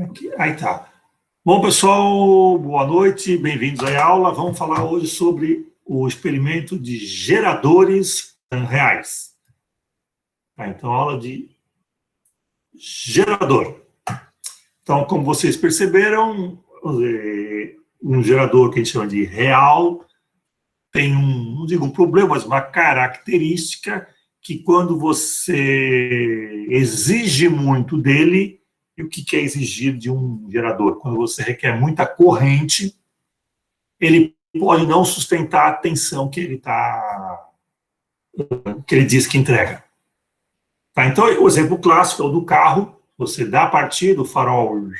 Aqui, aí tá. Bom, pessoal, boa noite, bem-vindos à aula. Vamos falar hoje sobre o experimento de geradores reais. Tá, então, aula de gerador. Então, como vocês perceberam, um gerador que a gente chama de real tem não digo um problema, mas uma característica que quando você exige muito dele. E o que é exigir de um gerador? Quando você requer muita corrente, ele pode não sustentar a tensão que ele diz que entrega. Tá? Então, o exemplo clássico é o do carro. Você dá a partida, o farol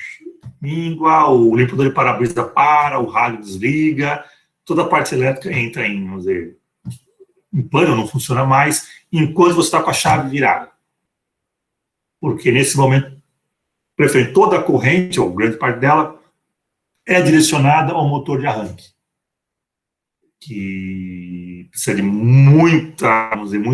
mingua, o limpador de para-brisa para, o rádio desliga, toda a parte elétrica entra em, vamos dizer, em pânico, não funciona mais, enquanto você está com a chave virada. Porque nesse momento, toda a corrente, ou grande parte dela, é direcionada ao motor de arranque, que precisa de muita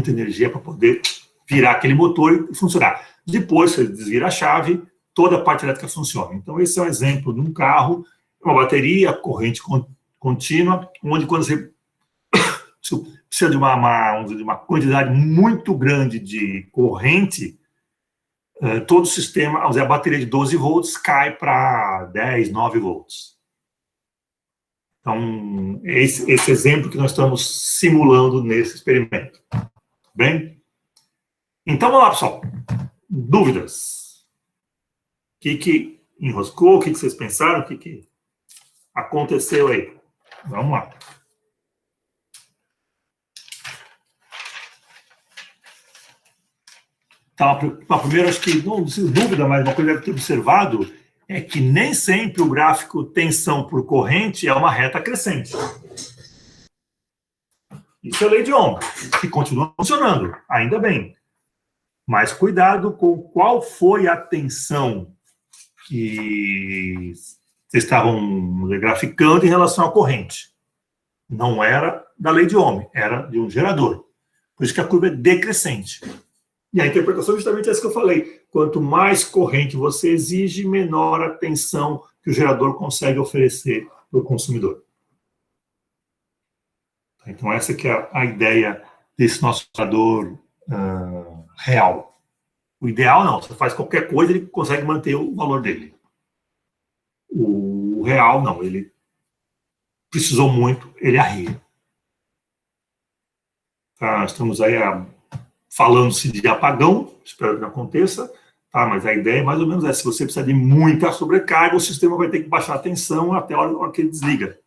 energia para poder virar aquele motor e funcionar. Depois, você desvira a chave, toda a parte elétrica funciona. Então, esse é um exemplo de um carro, uma bateria, corrente contínua, onde quando você precisa de uma quantidade muito grande de corrente, todo o sistema, a bateria de 12 volts cai para 10, 9 volts. Então, esse exemplo que nós estamos simulando nesse experimento. Bem? Então, vamos lá, pessoal. Dúvidas? O que enroscou? O que vocês pensaram? O que aconteceu aí? Vamos lá. Então, primeiro, acho que não precisa de dúvida, mas uma coisa que deve ter observado é que nem sempre o gráfico tensão por corrente é uma reta crescente. Isso é lei de Ohm, que continua funcionando, ainda bem. Mas cuidado com qual foi a tensão que vocês estavam graficando em relação à corrente. Não era da lei de Ohm, era de um gerador. Por isso que a curva é decrescente. E a interpretação é justamente essa que eu falei. Quanto mais corrente você exige, menor a tensão que o gerador consegue oferecer para o consumidor. Então, essa que é a ideia desse nosso gerador real. O ideal, não. Você faz qualquer coisa, ele consegue manter o valor dele. O real, não. Ele precisou muito, ele arria. Tá, estamos aí falando-se de apagão, espero que não aconteça, tá? Mas a ideia é mais ou menos essa. Se você precisar de muita sobrecarga, o sistema vai ter que baixar a tensão até a hora que ele desliga.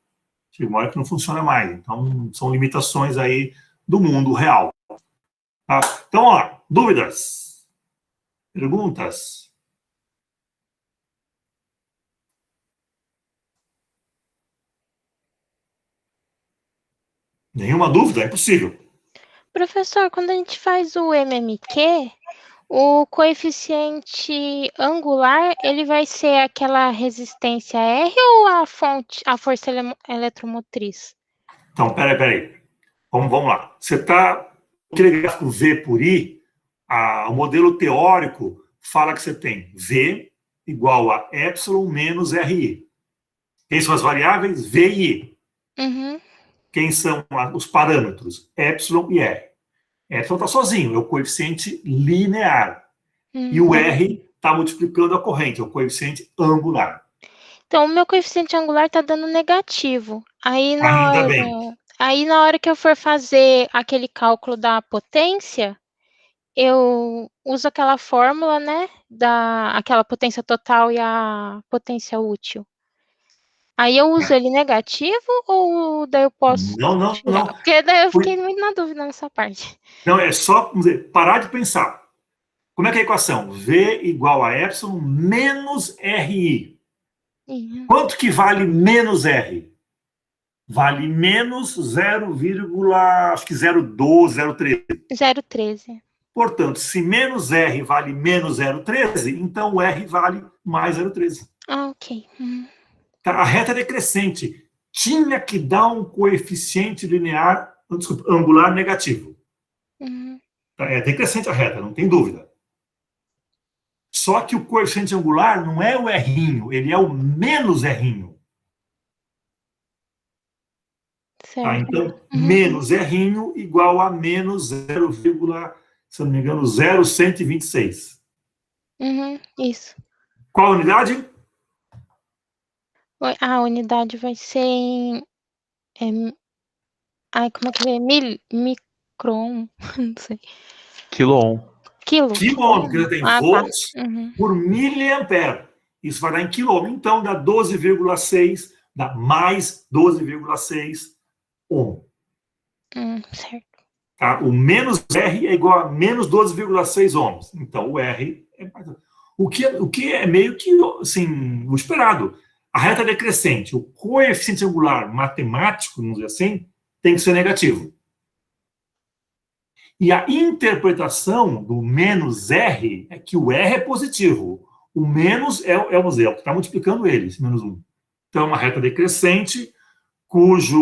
Chega uma hora que não funciona mais. Então, são limitações aí do mundo real. Tá? Então, ó, dúvidas? Perguntas? Nenhuma dúvida? É impossível. Professor, quando a gente faz o MMQ, o coeficiente angular, ele vai ser aquela resistência R ou a força eletromotriz? Então, peraí. Vamos lá. Você está... Aquele gráfico V por I, o modelo teórico fala que você tem V igual a epsilon menos RI. Quem são as variáveis? V e I. Uhum. Quem são os parâmetros? Epsilon e R. Epsilon está sozinho, é o coeficiente linear. E o R está multiplicando a corrente, é o coeficiente angular. Então, o meu coeficiente angular está dando negativo. Ainda bem. Aí, na hora que eu for fazer aquele cálculo da potência, eu uso aquela fórmula, né? Aquela potência total e a potência útil. Aí eu uso ele negativo ou daí eu posso tirar? Porque daí eu fiquei muito na dúvida nessa parte. Não, é só, vamos dizer, parar de pensar. Como é que é a equação? V igual a epsilon menos RI. Uhum. Quanto que vale menos R? Vale menos 0,012, 0,13. 0,13. Portanto, se menos R vale menos 0,13, então o R vale mais 0,13. Ah, ok. A reta é decrescente. Tinha que dar um coeficiente linear, angular negativo. Uhum. É decrescente a reta, não tem dúvida. Só que o coeficiente angular não é o R, ele é o menos R. Tá? Certo. Então, menos R igual a menos 0, se não me engano, 0,126. Isso. Qual a unidade? A unidade vai ser em. Como é que é? Micron. Não sei. Quilom. Quilo. Quilômetro, porque você tem Tá. volts por miliampere. Isso vai dar em quilômetro. Então, dá 12,6, dá mais 12,6 ohm. Certo. Tá? O menos R é igual a menos 12,6 ohms. Então, o R é... O que é meio que, assim, o esperado. A reta decrescente, o coeficiente angular matemático, vamos dizer assim, tem que ser negativo. E a interpretação do menos R é que o R é positivo. O menos é o zero, que está multiplicando ele, esse menos 1. Então, é uma reta decrescente, cujo,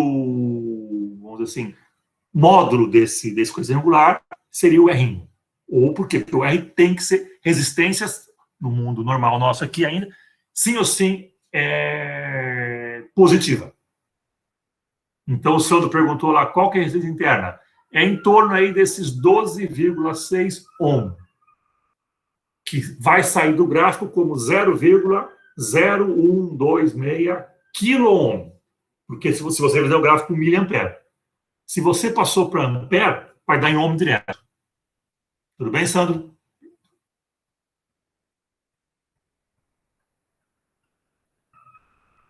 vamos dizer assim, módulo desse coeficiente angular seria o R. Ou por quê? Porque o R tem que ser resistências, no mundo normal nosso aqui ainda, sim ou sim, é positiva. Então, o Sandro perguntou lá qual que é a resistência interna. É em torno aí desses 12,6 ohm, que vai sair do gráfico como 0,0126 quilo-ohm. Porque se você fizer o gráfico miliampere. Se você passou para ampere, vai dar em ohm direto. Tudo bem, Sandro?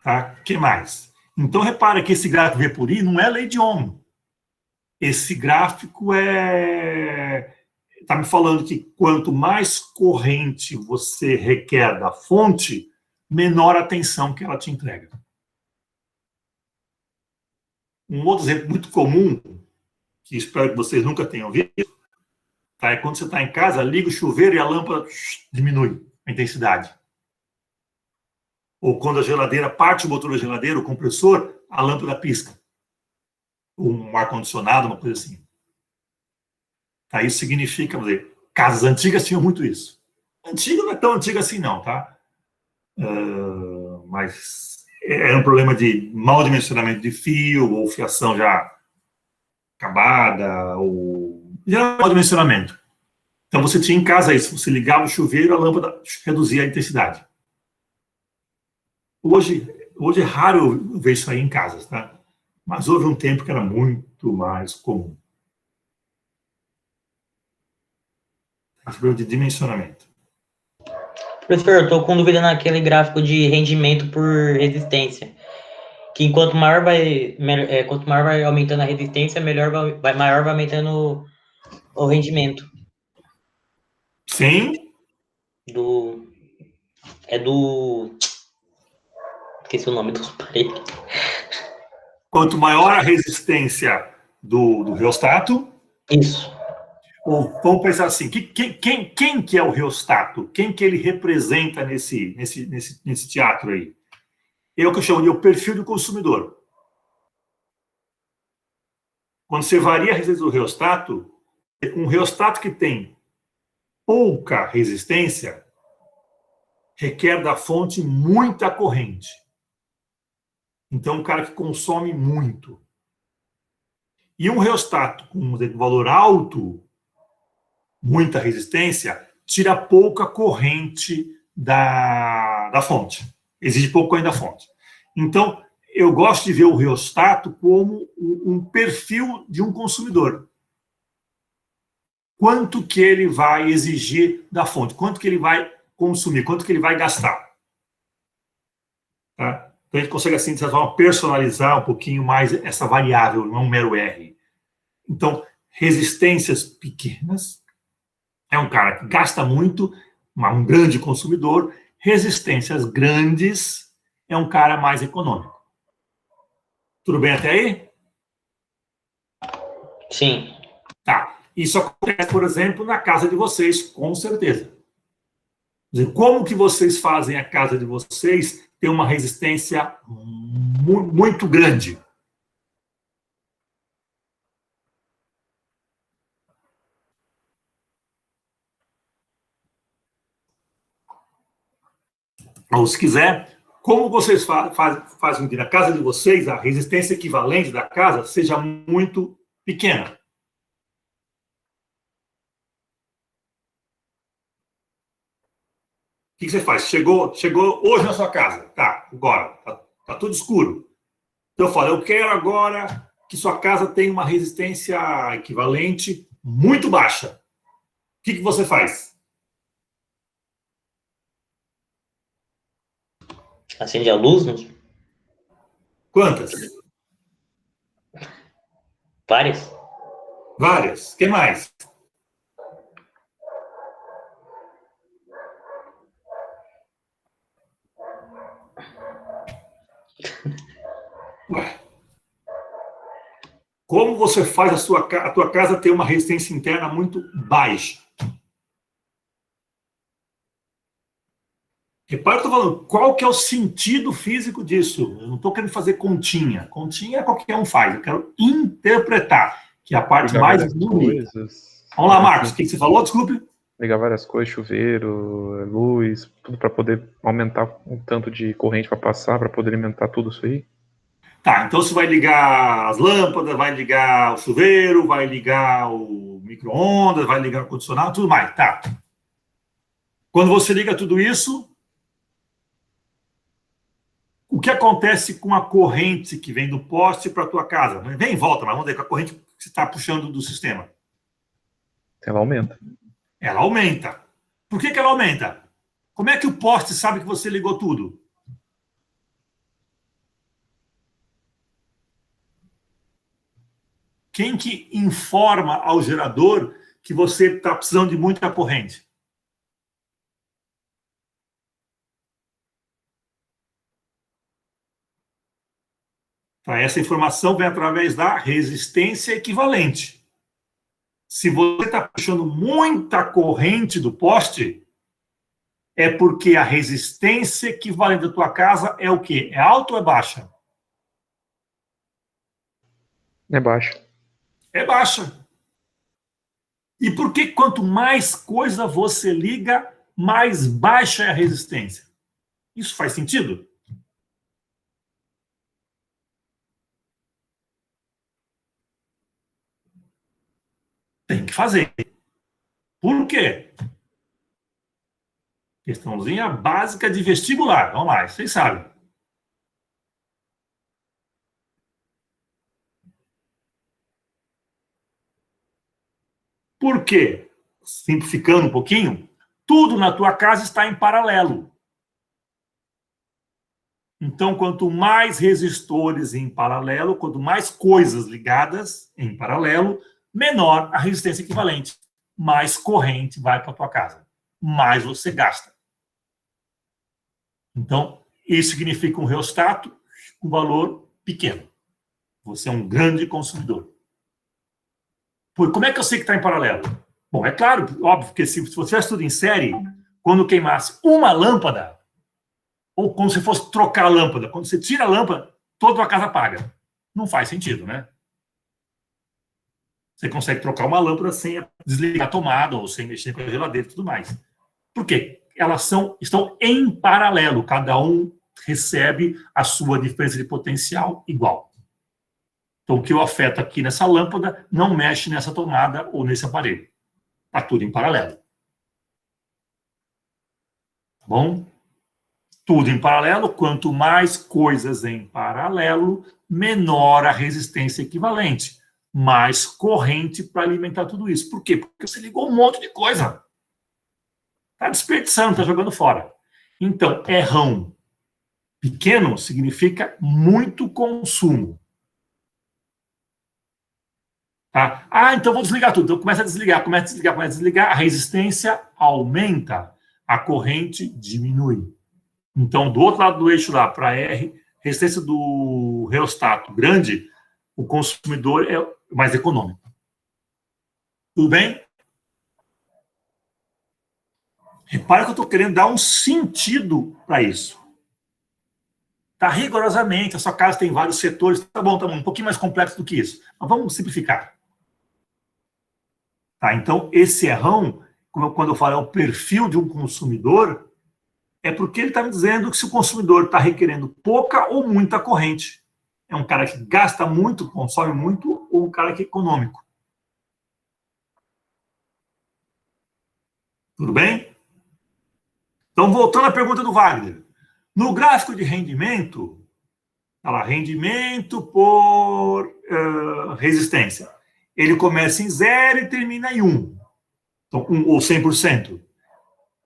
Tá? O que mais? Então, repara que esse gráfico V por I não é lei de Ohm. Esse gráfico está me falando que quanto mais corrente você requer da fonte, menor a tensão que ela te entrega. Um outro exemplo muito comum, que espero que vocês nunca tenham visto, tá? É quando você está em casa, liga o chuveiro e a lâmpada diminui a intensidade. Ou quando a geladeira parte o motor da geladeira, o compressor, a lâmpada pisca. Um ar-condicionado, uma coisa assim. Tá? Isso significa, vamos dizer, casas antigas tinham muito isso. Antiga não é tão antiga assim, não, tá? Mas era um problema de mau dimensionamento de fio, ou fiação já acabada, ou já mau dimensionamento. Então você tinha em casa isso, você ligava o chuveiro, a lâmpada reduzia a intensidade. Hoje é raro ver isso aí em casas, tá? Mas houve um tempo que era muito mais comum. De dimensionamento. Professor, eu estou com dúvida naquele gráfico de rendimento por resistência. Que quanto maior vai aumentando a resistência, maior vai aumentando o rendimento. Sim. Esqueci o nome do aparelho. Quanto maior a resistência do reostato. Isso. Ou vamos pensar assim, quem que é o reostato? Quem que ele representa nesse teatro aí? É o que eu chamo de o perfil do consumidor. Quando você varia a resistência do reostato, um reostato que tem pouca resistência requer da fonte muita corrente. Então, um cara que consome muito. E um reostato com valor alto, muita resistência, tira pouca corrente da fonte. Exige pouco corrente da fonte. Então, eu gosto de ver o reostato como um perfil de um consumidor. Quanto que ele vai exigir da fonte, quanto que ele vai consumir, quanto que ele vai gastar. Tá? Então, a gente consegue, assim, de certa forma, personalizar um pouquinho mais essa variável, não é um mero R. Então, resistências pequenas, é um cara que gasta muito, um grande consumidor. Resistências grandes, é um cara mais econômico. Tudo bem até aí? Sim. Tá. Isso acontece, por exemplo, na casa de vocês, com certeza. Como que vocês fazem a casa de vocês ter uma resistência muito grande? ou se quiser, como vocês fazem com que na casa de vocês a resistência equivalente da casa seja muito pequena. O que você faz? Chegou hoje na sua casa. Tá, agora. Tá tudo escuro. Então eu falo, eu quero agora que sua casa tenha uma resistência equivalente muito baixa. O que você faz? Acende a luz? Né? Quantas? Várias. Várias. O que mais? Ué. Como você faz a tua casa ter uma resistência interna muito baixa? Repara, eu estou falando, qual que é o sentido físico disso? Eu não estou querendo fazer continha. Continha qualquer um faz. Eu quero interpretar, que é a parte Ligar mais várias bonita. coisas. Vamos lá, Marcos, o que você falou? Desculpe. Ligar várias coisas, chuveiro, luz, tudo para poder aumentar um tanto de corrente para passar, para poder alimentar tudo isso aí. Tá, então você vai ligar as lâmpadas, vai ligar o chuveiro, vai ligar o micro-ondas, vai ligar o ar-condicionado, tudo mais. Tá. Quando você liga tudo isso, o que acontece com a corrente que vem do poste para a tua casa? Vem em volta, mas vamos ver com a corrente que você está puxando do sistema. Ela aumenta. Ela aumenta. Por que ela aumenta? Como é que o poste sabe que você ligou tudo? Quem que informa ao gerador que você está precisando de muita corrente? Tá, essa informação vem através da resistência equivalente. Se você está puxando muita corrente do poste, é porque a resistência equivalente da tua casa é o quê? É alta ou é baixa? É baixo. É baixa. E por que quanto mais coisa você liga, mais baixa é a resistência? Isso faz sentido? Tem que fazer. Por quê? Questãozinha básica de vestibular. Vamos lá, vocês sabem. Por quê? Simplificando um pouquinho, tudo na tua casa está em paralelo. Então, quanto mais resistores em paralelo, quanto mais coisas ligadas em paralelo, menor a resistência equivalente. Mais corrente vai para a tua casa. Mais você gasta. Então, isso significa um reostato com valor pequeno. Você é um grande consumidor. Como é que eu sei que está em paralelo? Bom, é claro, óbvio, que se você faz tudo em série, quando queimasse uma lâmpada, ou como se fosse trocar a lâmpada, quando você tira a lâmpada, toda a casa apaga. Não faz sentido, né? Você consegue trocar uma lâmpada sem desligar a tomada, ou sem mexer com a geladeira e tudo mais. Por quê? Elas estão em paralelo, cada um recebe a sua diferença de potencial igual. Então, o que eu afeto aqui nessa lâmpada não mexe nessa tomada ou nesse aparelho. Está tudo em paralelo. Tá bom? Tudo em paralelo. Quanto mais coisas em paralelo, menor a resistência equivalente. Mais corrente para alimentar tudo isso. Por quê? Porque você ligou um monte de coisa. Está desperdiçando, está jogando fora. Então, errão pequeno significa muito consumo. Tá? Ah, então vou desligar tudo. Então começa a desligar, a resistência aumenta, a corrente diminui. Então, do outro lado do eixo lá, para R, resistência do reostato grande, o consumidor é mais econômico. Tudo bem? Repara que eu estou querendo dar um sentido para isso. Tá, rigorosamente, a sua casa tem vários setores. Tá bom, um pouquinho mais complexo do que isso. Mas vamos simplificar. Tá, então, esse errão, quando eu falo é o perfil de um consumidor, é porque ele está me dizendo que se o consumidor está requerendo pouca ou muita corrente. É um cara que gasta muito, consome muito, ou um cara que é econômico. Tudo bem? Então, voltando à pergunta do Wagner. No gráfico de rendimento, tá lá, rendimento por resistência. Ele começa em 0 e termina em 1. Então, ou 100%.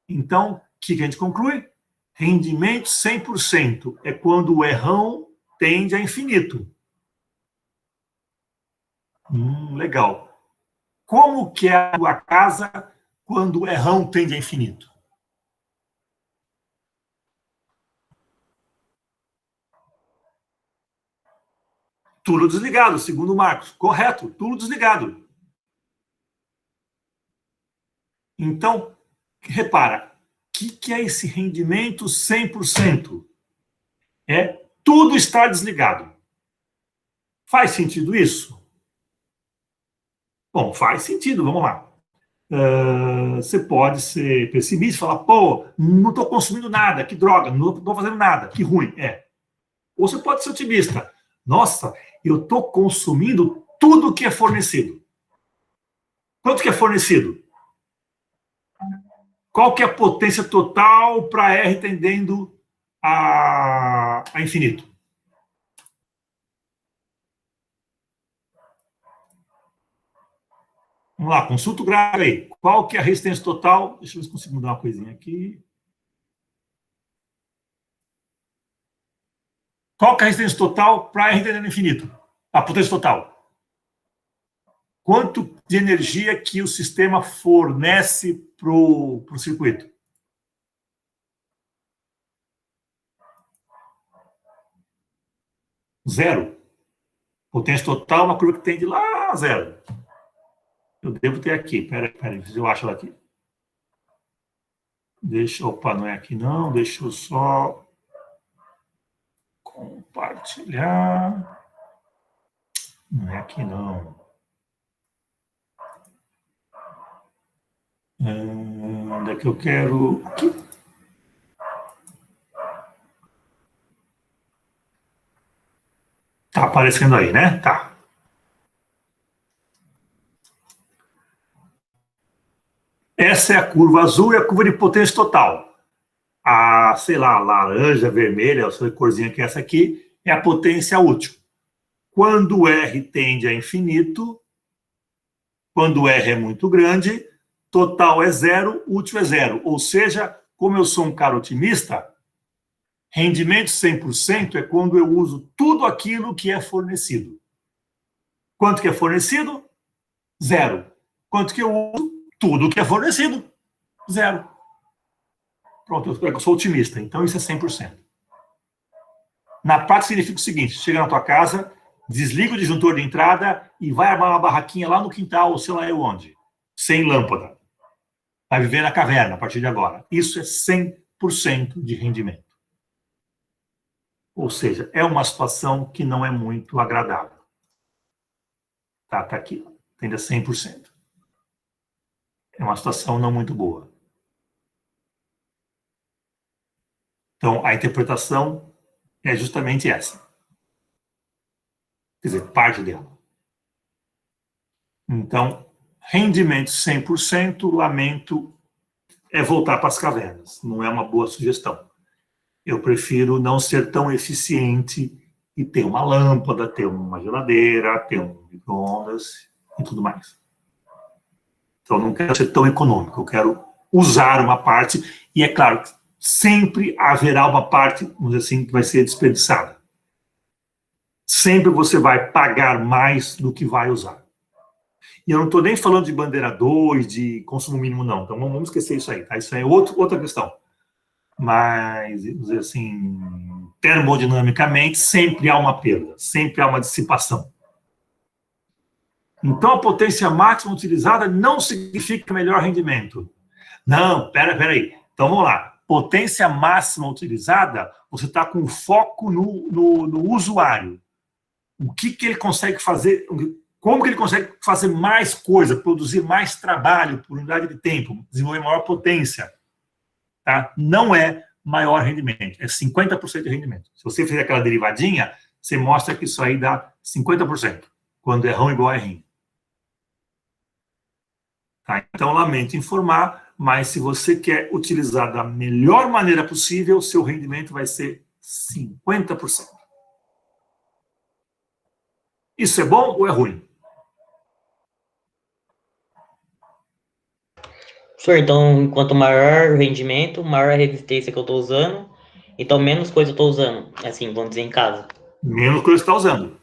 Então, o que a gente conclui? Rendimento 100% é quando o errão tende a infinito. Legal. Como que é a tua casa quando o errão tende a infinito? Tudo desligado, segundo o Marcos. Correto, tudo desligado. Então, repara, o que é esse rendimento 100%? É tudo estar desligado. Faz sentido isso? Bom, faz sentido, vamos lá. Você pode ser pessimista e falar, pô, não estou consumindo nada, que droga, não estou fazendo nada, que ruim. Ou você pode ser otimista. Nossa, eu estou consumindo tudo que é fornecido. Quanto que é fornecido? Qual que é a potência total para R tendendo a infinito? Vamos lá, consulta o gráfico aí. Qual que é a resistência total? Deixa eu ver se consigo mudar uma coisinha aqui. Qual que é a resistência total para R tendendo ao infinito? A potência total. Quanto de energia que o sistema fornece para o circuito? Zero. Potência total, uma curva que tende lá a zero. Eu devo ter aqui. Peraí, eu acho ela aqui. Opa, não é aqui não. Deixa eu só compartilhar. Não é aqui não. Onde é que eu quero? Aqui. Tá aparecendo aí, né? Tá. Essa é a curva azul e a curva de potência total. A, sei lá, laranja, vermelha, essa corzinha que é essa aqui, é a potência útil. Quando o R tende a infinito, quando o R é muito grande, total é zero, útil é zero. Ou seja, como eu sou um cara otimista, rendimento 100% é quando eu uso tudo aquilo que é fornecido. Quanto que é fornecido? Zero. Quanto que eu uso? Tudo que é fornecido. Zero. Pronto, eu sou otimista, então isso é 100%. Na prática significa o seguinte, chega na tua casa, desliga o disjuntor de entrada e vai armar uma barraquinha lá no quintal, ou sei lá eu onde, sem lâmpada. Vai viver na caverna a partir de agora. Isso é 100% de rendimento. Ou seja, é uma situação que não é muito agradável. Tá aqui, tende a 100%. É uma situação não muito boa. Então, a interpretação é justamente essa. Quer dizer, parte dela. Então, rendimento 100%, lamento, é voltar para as cavernas. Não é uma boa sugestão. Eu prefiro não ser tão eficiente e ter uma lâmpada, ter uma geladeira, ter um micro-ondas e tudo mais. Então, eu não quero ser tão econômico, eu quero usar uma parte, e é claro, sempre haverá uma parte, vamos dizer assim, que vai ser desperdiçada. Sempre você vai pagar mais do que vai usar. E eu não estou nem falando de bandeira 2, de consumo mínimo, não. Então, vamos esquecer isso aí, tá? Isso é outra questão. Mas, vamos dizer assim, termodinamicamente, sempre há uma perda, sempre há uma dissipação. Então, a potência máxima utilizada não significa melhor rendimento. Não, peraí. Então, vamos lá. Potência máxima utilizada, você está com foco no usuário. O que ele consegue fazer, como que ele consegue fazer mais coisa, produzir mais trabalho por unidade de tempo, desenvolver maior potência. Tá? Não é maior rendimento. É 50% de rendimento. Se você fizer aquela derivadinha, você mostra que isso aí dá 50%, quando errão igual a errinho. Tá? Então, lamento informar, mas se você quer utilizar da melhor maneira possível, o seu rendimento vai ser 50%. Isso é bom ou é ruim? Professor, então, quanto maior o rendimento, maior a resistência que eu estou usando, então menos coisa eu estou usando, assim, vamos dizer, em casa. Menos coisa que você está usando.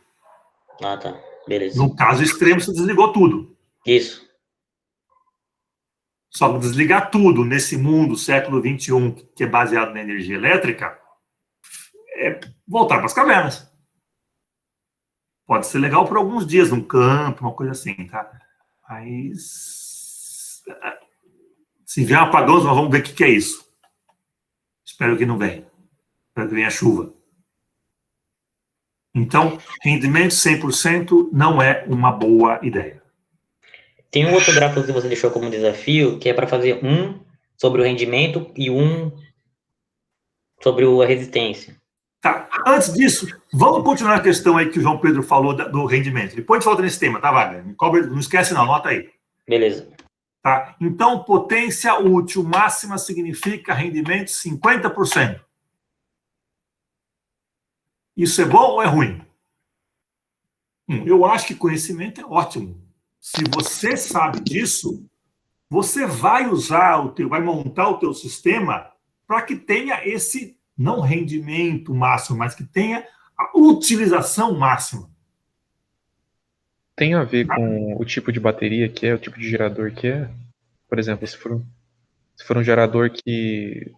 Ah, tá. Beleza. No caso extremo, você desligou tudo. Isso. Só que desligar tudo nesse mundo, século XXI, que é baseado na energia elétrica, é voltar para as cavernas. Pode ser legal por alguns dias, num campo, uma coisa assim, tá? Mas se vier um apagão, nós vamos ver o que é isso. Espero que não venha. Espero que venha chuva. Então, rendimento 100% não é uma boa ideia. Tem um outro gráfico que você deixou como desafio, que é para fazer um sobre o rendimento e um sobre a resistência. Tá. Antes disso, vamos continuar a questão aí que o João Pedro falou do rendimento. Depois a gente volta nesse tema, tá, Wagner? Não esquece não, anota aí. Beleza. Tá? Então, potência útil máxima significa rendimento 50%. Isso é bom ou é ruim? Eu acho que conhecimento é ótimo. Se você sabe disso, você vai vai montar o teu sistema para que tenha esse, não rendimento máximo, mas que tenha a utilização máxima. Tem a ver com o tipo de bateria que é, o tipo de gerador que é? Por exemplo, se for um gerador que...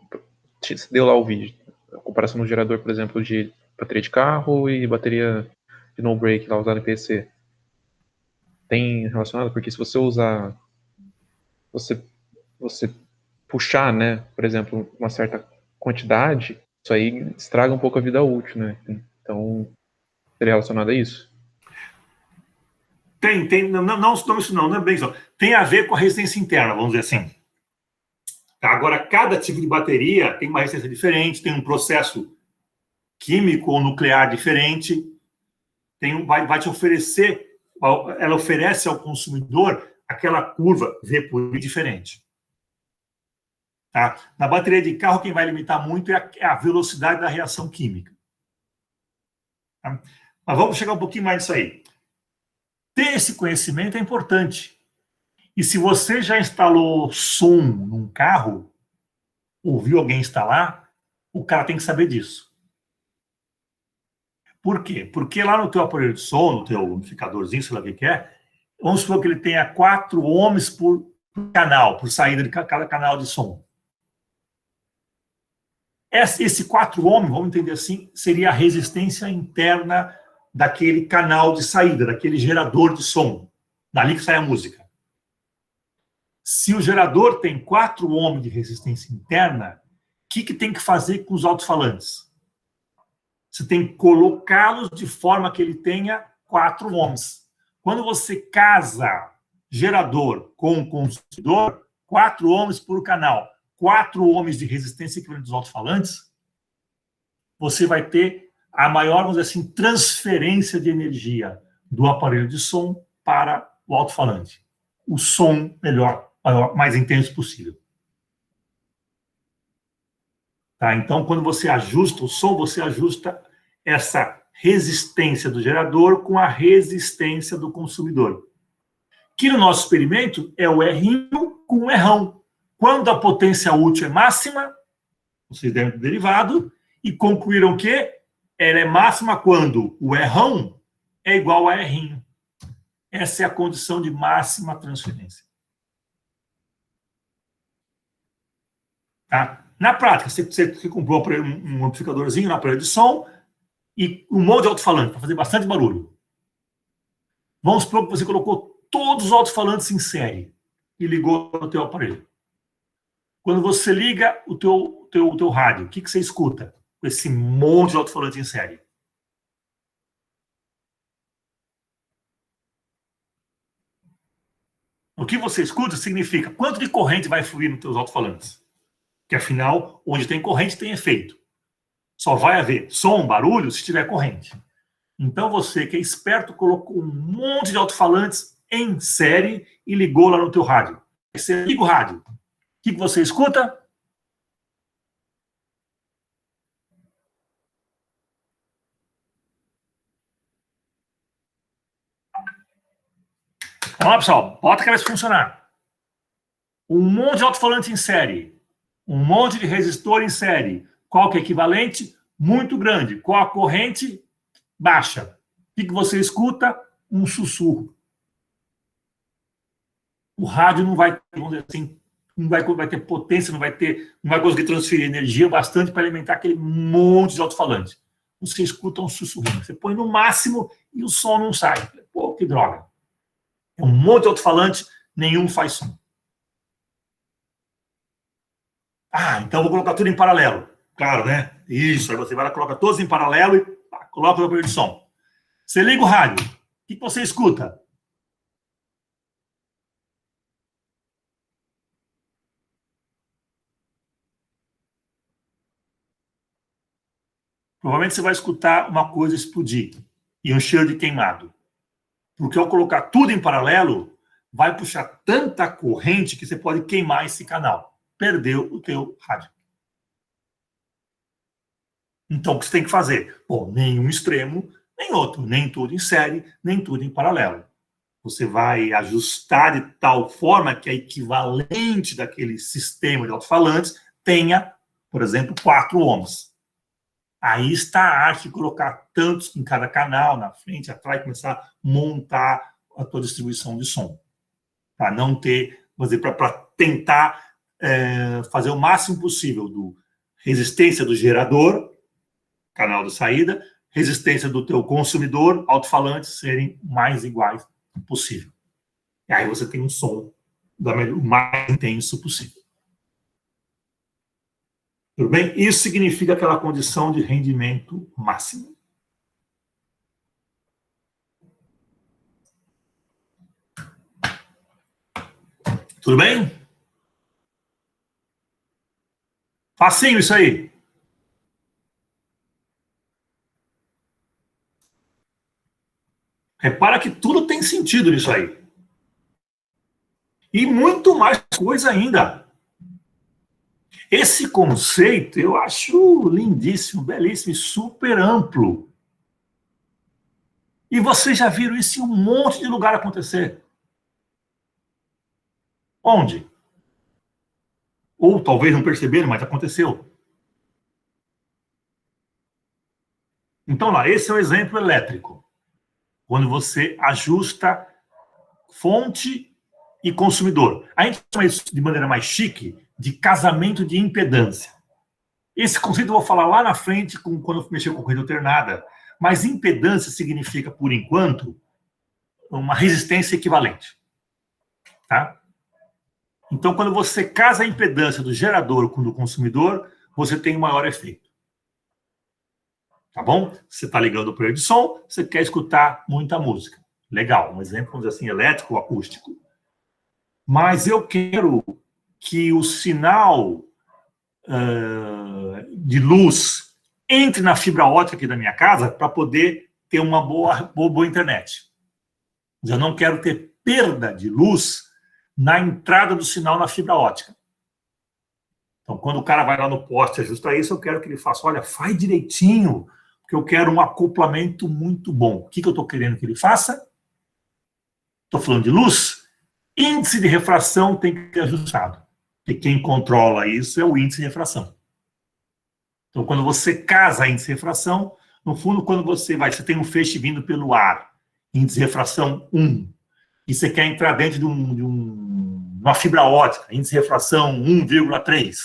Você deu lá o vídeo. A comparação do gerador, por exemplo, de bateria de carro e bateria de no-break lá usada em PC. Tem relacionado? Porque se você usar... Você puxar, né, por exemplo, uma certa quantidade, isso aí estraga um pouco a vida útil, né? Então, seria relacionado a isso? Não isso não é bem isso. Tem a ver com a resistência interna, vamos dizer assim. Tá? Agora, cada tipo de bateria tem uma resistência diferente, tem um processo químico ou nuclear diferente, vai te oferecer, ela oferece ao consumidor aquela curva V por I diferente. Tá? Na bateria de carro, quem vai limitar muito é a velocidade da reação química. Tá? Mas vamos chegar um pouquinho mais nisso aí. Ter esse conhecimento é importante. E se você já instalou som num carro, ouviu alguém instalar, o cara tem que saber disso. Por quê? Porque lá no teu aparelho de som, no teu amplificadorzinho, sei lá o que é, vamos supor que ele tenha 4 ohms por canal, por saída de cada canal de som. Esse 4 ohms, vamos entender assim, seria a resistência interna daquele canal de saída, daquele gerador de som, dali que sai a música. Se o gerador tem 4 ohms de resistência interna, o que tem que fazer com os alto-falantes? Você tem que colocá-los de forma que ele tenha 4 ohms. Quando você casa gerador com consumidor, 4 ohms por canal, 4 ohms de resistência equivalente dos alto-falantes, você vai ter a maior, vamos dizer assim, transferência de energia do aparelho de som para o alto-falante. O som melhor, maior, mais intenso possível. Tá? Então, quando você ajusta o som, você ajusta essa resistência do gerador com a resistência do consumidor. Que no nosso experimento é o errinho com o errão. Quando a potência útil é máxima, vocês deram o derivado, e concluíram que ela é máxima quando o errão é igual a errinho. Essa é a condição de máxima transferência. Tá? Na prática, você comprou um amplificadorzinho na aparelho de som e um monte de alto-falante para fazer bastante barulho. Vamos supor que você colocou todos os alto-falantes em série e ligou no teu aparelho. Quando você liga o teu rádio, o que você escuta com esse monte de alto-falante em série? O que você escuta significa quanto de corrente vai fluir nos teus alto-falantes. Que afinal, onde tem corrente tem efeito. Só vai haver som, barulho, se tiver corrente. Então você que é esperto colocou um monte de alto-falantes em série e ligou lá no teu rádio. Aí você liga o rádio. O que você escuta? Vamos lá, pessoal. Bota a cabeça para funcionar. Um monte de alto-falante em série. Um monte de resistor em série. Qual que é equivalente? Muito grande. Qual a corrente? Baixa. O que você escuta? Um sussurro. O rádio não vai, vamos dizer assim, não vai ter potência, não vai conseguir transferir energia bastante para alimentar aquele monte de alto-falante. Você escuta um sussurro. Você põe no máximo e o som não sai. Pô, que droga. É um monte de alto-falante, nenhum faz som. Ah, então vou colocar tudo em paralelo. Claro, né? Isso, aí você vai lá, coloca todos em paralelo e coloca o aparelho de som. Você liga o rádio. O que você escuta? Provavelmente você vai escutar uma coisa explodir e um cheiro de queimado. Porque ao colocar tudo em paralelo, vai puxar tanta corrente que você pode queimar esse canal. Perdeu o teu rádio. Então, o que você tem que fazer? Bom, nenhum extremo, nem outro. Nem tudo em série, nem tudo em paralelo. Você vai ajustar de tal forma que a equivalente daquele sistema de alto-falantes tenha, por exemplo, 4 ohms. Aí está a arte de colocar tantos em cada canal, na frente, atrás, começar a montar a tua distribuição de som. Para não ter, para tentar fazer o máximo possível do resistência do gerador, canal de saída, resistência do teu consumidor, alto-falantes, serem mais iguais possível. E aí você tem um som o mais intenso possível. Tudo bem? Isso significa aquela condição de rendimento máximo. Tudo bem? Facinho isso aí. Repara que tudo tem sentido nisso aí. E muito mais coisa ainda. Esse conceito eu acho lindíssimo, belíssimo e super amplo. E vocês já viram isso em um monte de lugar acontecer. Onde? Ou talvez não perceberam, mas aconteceu. Então lá, esse é o exemplo elétrico. Quando você ajusta fonte e consumidor. A gente chama isso de maneira mais chique de casamento de impedância. Esse conceito eu vou falar lá na frente, quando eu mexer com corrente alternada. Mas impedância significa, por enquanto, uma resistência equivalente. Tá? Então, quando você casa a impedância do gerador com do consumidor, você tem um maior efeito. Tá bom? Você está ligando o aparelho de som, você quer escutar muita música. Legal, um exemplo, vamos dizer assim, elétrico ou acústico. Mas eu quero que o sinal de luz entre na fibra ótica aqui da minha casa para poder ter uma boa internet. Eu não quero ter perda de luz na entrada do sinal na fibra ótica. Então, quando o cara vai lá no poste e ajusta isso, eu quero que ele faça, olha, faz direitinho, porque eu quero um acoplamento muito bom. O que eu estou querendo que ele faça? Estou falando de luz? Índice de refração tem que ser ajustado. E quem controla isso é o índice de refração. Então, quando você casa índice de refração, no fundo, quando você tem um feixe vindo pelo ar, índice de refração 1, e você quer entrar dentro de uma fibra ótica, índice de refração 1,3,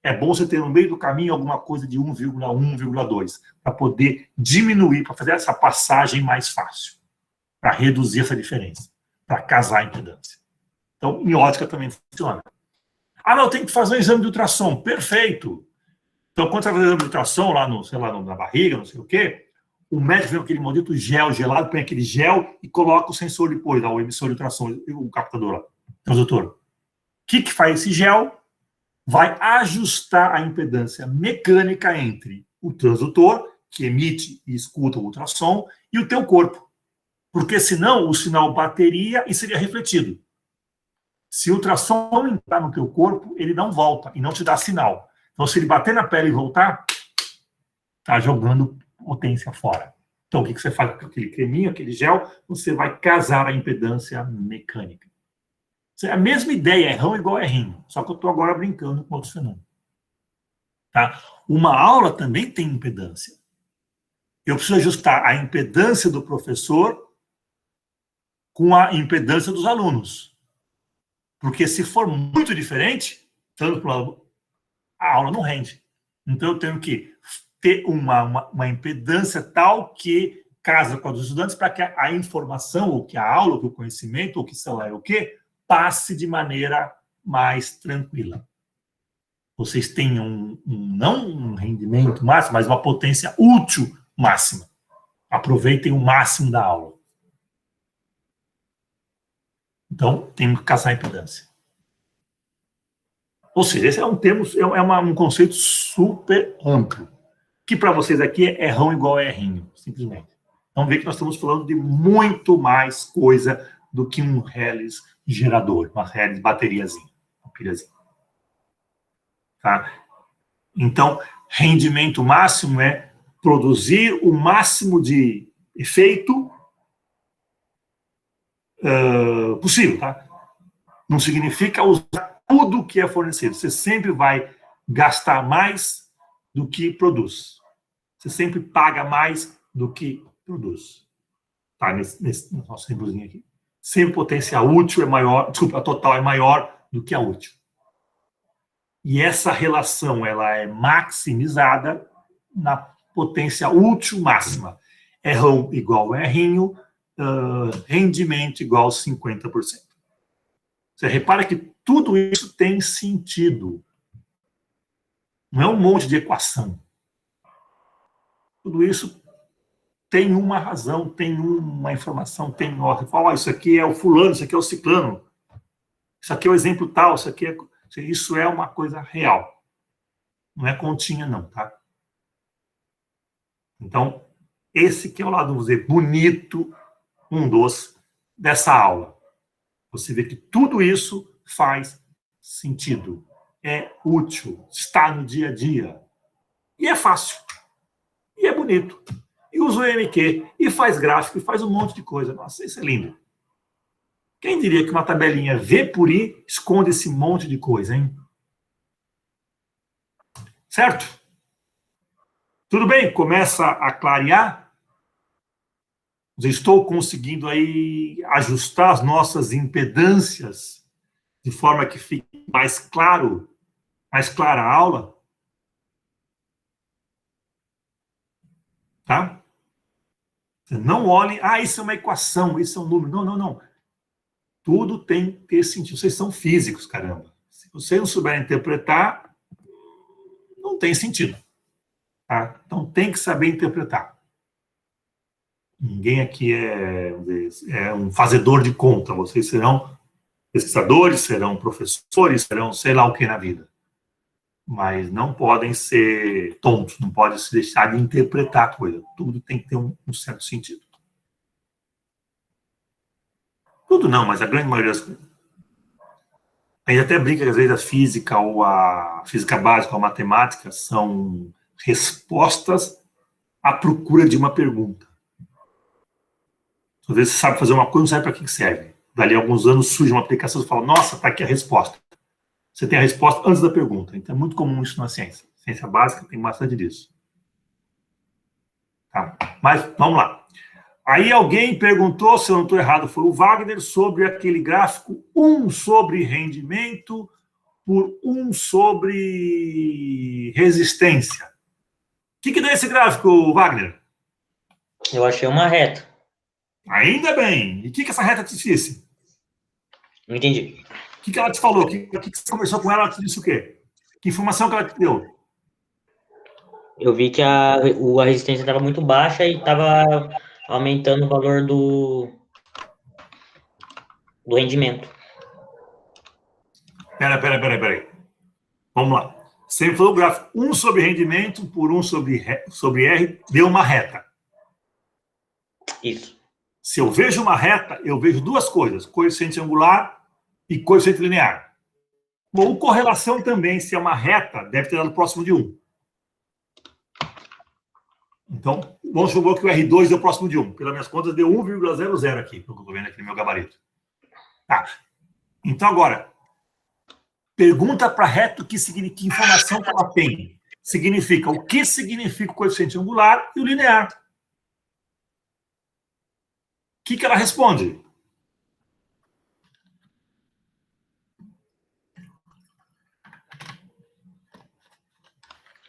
é bom você ter no meio do caminho alguma coisa de 1,1, 1,2, para poder diminuir, para fazer essa passagem mais fácil, para reduzir essa diferença, para casar a impedância. Então, em ótica também funciona. Ah, não, tem que fazer um exame de ultrassom. Perfeito. Então, quando você vai fazer o exame de ultrassom, lá no, sei lá, na barriga, não sei o quê, o médico vem com aquele maldito gel gelado, põe aquele gel e coloca o sensor depois, lá, o emissor de ultrassom, o captador lá, o transdutor. O que faz esse gel? vai ajustar a impedância mecânica entre o transdutor, que emite e escuta o ultrassom, e o teu corpo. Porque senão o sinal bateria e seria refletido. Se o ultrassom não entrar no teu corpo, ele não volta e não te dá sinal. Então, se ele bater na pele e voltar, está jogando potência fora. Então, o que você faz com aquele creminho, aquele gel? Você vai casar a impedância mecânica. É a mesma ideia, é rão igual é rinho, só que eu estou agora brincando com outros fenômenos. Tá? Uma aula também tem impedância. Eu preciso ajustar a impedância do professor com a impedância dos alunos. Porque se for muito diferente, tanto para a aula não rende. Então, eu tenho que ter uma impedância tal que casa com a dos estudantes para que a informação, ou que a aula, ou que o conhecimento, ou que sei lá o quê, passe de maneira mais tranquila. Vocês tenham não um rendimento máximo, mas uma potência útil máxima. Aproveitem o máximo da aula. Então, tem que casar a impedância. Ou seja, esse é um termo, um conceito super amplo, que para vocês aqui é rão igual é rinho, simplesmente. Então, vê que nós estamos falando de muito mais coisa do que um Hellis gerador, uma Hellis bateriazinha, uma pilhazinha. Tá? Então, rendimento máximo é produzir o máximo de efeito possível, tá? Não significa usar tudo que é fornecido. Você sempre vai gastar mais do que produz. Você sempre paga mais do que produz. Tá? Nesse nosso símbolozinho aqui. Sempre potência útil é maior, desculpa, a total é maior do que a útil. E essa relação, ela é maximizada na potência útil máxima. É rão igual a rinho, rendimento igual a 50%. Você repara que tudo isso tem sentido. Não é um monte de equação. Tudo isso tem uma razão, tem uma informação, tem você fala, isso aqui é o fulano, isso aqui é o ciclano, isso aqui é o exemplo tal, isso é uma coisa real. Não é continha, não, tá? Então, esse que é o lado, vamos dizer, bonito, dessa aula. Você vê que tudo isso faz sentido, é útil, está no dia a dia. E é fácil. E é bonito. E usa o EMQ, e faz gráfico, e faz um monte de coisa. Nossa, isso é lindo. Quem diria que uma tabelinha V por I esconde esse monte de coisa, hein? Certo? Tudo bem? Começa a clarear? Estou conseguindo aí ajustar as nossas impedâncias de forma que fique mais clara a aula? Tá? Não olhem, isso é uma equação, isso é um número. Não, não, não. Tudo tem que ter sentido. Vocês são físicos, caramba. Se vocês não souberem interpretar, não tem sentido. Tá? Então, tem que saber interpretar. Ninguém aqui é um fazedor de conta. Vocês serão pesquisadores, serão professores, serão sei lá o que na vida. Mas não podem ser tontos, não podem se deixar de interpretar a coisa. Tudo tem que ter um certo sentido. Tudo não, mas a grande maioria das coisas. A gente até brinca que às vezes a física ou a física básica ou a matemática são respostas à procura de uma pergunta. Às vezes você sabe fazer uma coisa, não sabe para que serve. Dali a alguns anos surge uma aplicação e você fala, nossa, está aqui a resposta. Você tem a resposta antes da pergunta. Então é muito comum isso na ciência. Ciência básica tem bastante disso. Tá? Mas vamos lá. Aí alguém perguntou, se eu não estou errado, foi o Wagner, sobre aquele gráfico 1 sobre rendimento por 1 sobre resistência. O que dá esse gráfico, Wagner? Eu achei uma reta. Ainda bem. E o que essa reta te disse? Não entendi. O que ela te falou? O que você conversou com ela? Ela te disse o quê? Que informação que ela te deu? Eu vi que a resistência estava muito baixa e estava aumentando o valor do rendimento. Peraí. Vamos lá. Sempre falou o gráfico 1 sobre rendimento por 1 sobre R deu uma reta. Isso. Se eu vejo uma reta, eu vejo duas coisas, coeficiente angular e coeficiente linear. Bom, correlação também, se é uma reta, deve ter dado próximo de 1. Então, vamos supor que o R2 deu próximo de 1. Pelas minhas contas, deu 1,00 aqui, pelo que eu estou vendo aqui no meu gabarito. Tá. Então, agora, pergunta para reto que informação que ela tem. Significa o que significa o coeficiente angular e o linear. O que ela responde?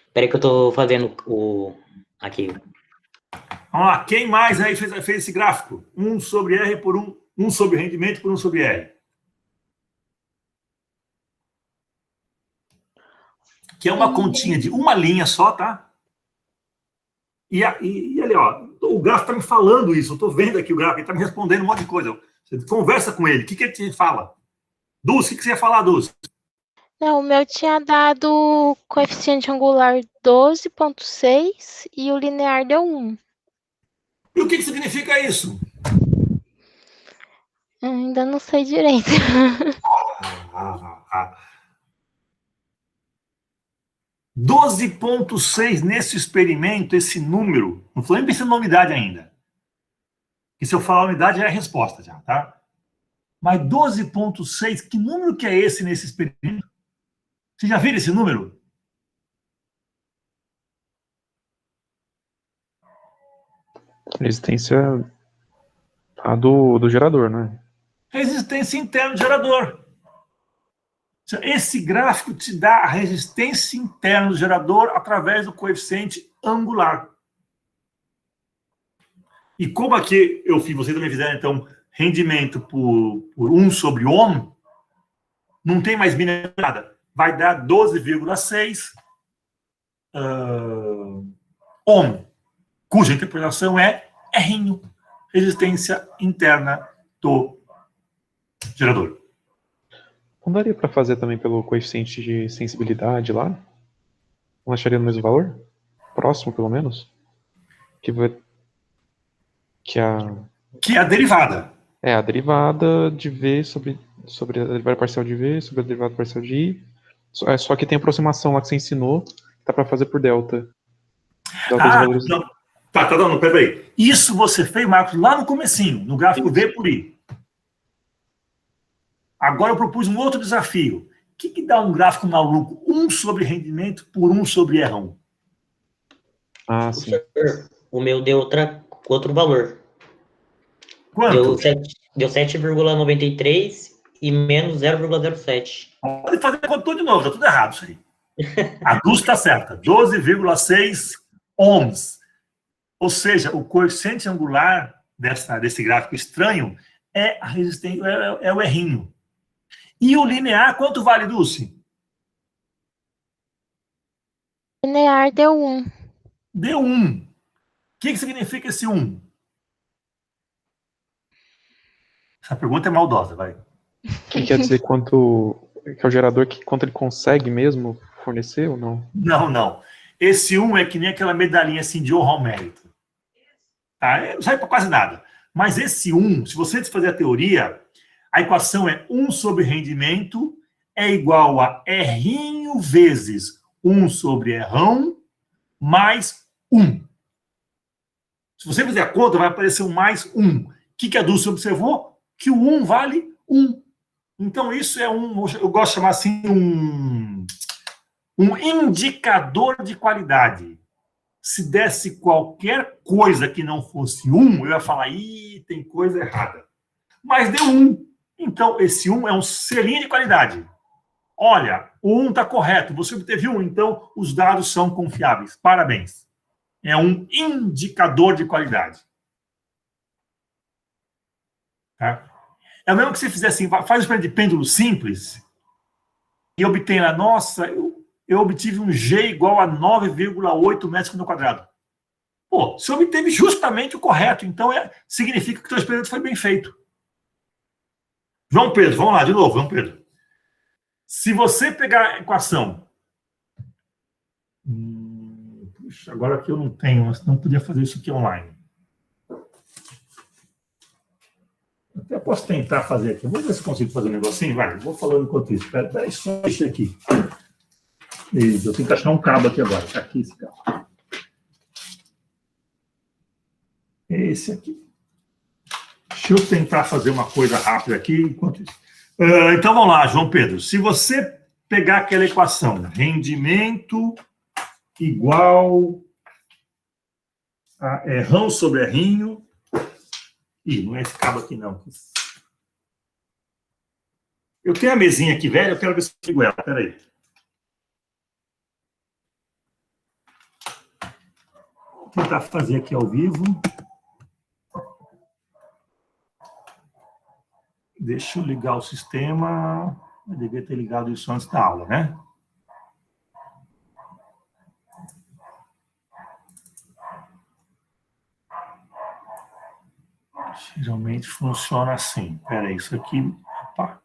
Espera aí que eu tô fazendo aqui. Vamos lá, quem mais aí fez esse gráfico? 1 sobre R por 1 sobre rendimento por 1 sobre R. Que é uma continha de uma linha só, tá? E ali, ó, o gráfico está me falando isso, eu estou vendo aqui o gráfico, ele está me respondendo um monte de coisa. Você conversa com ele, o que ele te fala? Dulce, o que você ia falar, Dulce? Não, o meu tinha dado coeficiente angular 12,6 e o linear deu 1. E o que significa isso? Ainda não sei direito. 12,6 nesse experimento, esse número, não estou nem pensando na unidade ainda. E se eu falar a unidade, é a resposta já, tá? Mas 12,6, que número que é esse nesse experimento? Vocês já viram esse número? Resistência do gerador, né? Resistência interna do gerador. Esse gráfico te dá a resistência interna do gerador através do coeficiente angular. E como aqui vocês também fizeram, então, rendimento por 1 sobre ohm, não tem mais mínima nada. Vai dar 12,6 ohm, cuja interpretação é R, resistência interna do gerador. Não daria para fazer também pelo coeficiente de sensibilidade lá? Não acharia no mesmo valor? Próximo, pelo menos? Que é a derivada. É, a derivada de V sobre a derivada parcial de V sobre a derivada parcial de I. Só que tem a aproximação lá que você ensinou, que tá para fazer por delta. Delta dos valores. Não. Não, peraí. Isso você fez, Marcos, lá no comecinho, no gráfico V por I. Agora eu propus um outro desafio. O que dá um gráfico maluco? 1 sobre rendimento por 1 sobre R1. Ah, sim. O meu deu outro valor. Quanto? Deu 7,93 e menos 0,07. Pode fazer a conta de novo, tá tudo errado isso aí. A luz está certa. 12,6 ohms. Ou seja, o coeficiente angular desse gráfico estranho é a resistência, é o errinho. E o linear, quanto vale, Dulce? Linear deu 1. Deu 1. O que significa esse 1? Essa pergunta é maldosa, vai. O que quer dizer quanto que é o gerador, quanto ele consegue mesmo fornecer ou não? Não. Esse 1 é que nem aquela medalhinha assim de honra ao mérito. Tá? Não serve para quase nada. Mas esse 1, se você fazer a teoria, a equação é 1 sobre rendimento é igual a R vezes 1 sobre R1 mais 1. Se você fizer a conta, vai aparecer um mais 1. O que a Dulce observou? Que o 1 vale 1. Então, isso é eu gosto de chamar assim, um indicador de qualidade. Se desse qualquer coisa que não fosse 1, eu ia falar, tem coisa errada. Mas deu 1. Então, esse 1 é um selinho de qualidade. Olha, o 1 está correto, você obteve 1, então os dados são confiáveis. Parabéns. É um indicador de qualidade. Tá? É o mesmo que você fizer assim, faz um experimento de pêndulo simples e obtém lá, nossa, eu obtive um G igual a 9,8 metros por quadrado. Pô, você obteve justamente o correto, então significa que o seu experimento foi bem feito. João Pedro, vamos lá, de novo, João Pedro. Se você pegar a equação Puxa, agora que eu não tenho, mas não podia fazer isso aqui online. Até posso tentar fazer aqui. Vamos ver se eu consigo fazer um negocinho. Vai, vou falando enquanto isso. Espera só isso aqui. Isso, eu tenho que achar um cabo aqui agora. Está aqui esse cabo. Esse aqui. Deixa eu tentar fazer uma coisa rápida aqui enquanto isso. Então vamos lá, João Pedro. Se você pegar aquela equação, rendimento igual a rão sobre errinho. Ih, não é esse cabo aqui, não. Eu tenho a mesinha aqui, velho, eu quero ver se eu consigo ela. Espera aí. Vou tentar fazer aqui ao vivo. Deixa eu ligar o sistema. Eu devia ter ligado isso antes da aula, né? Geralmente funciona assim. Espera aí, isso aqui... Opa.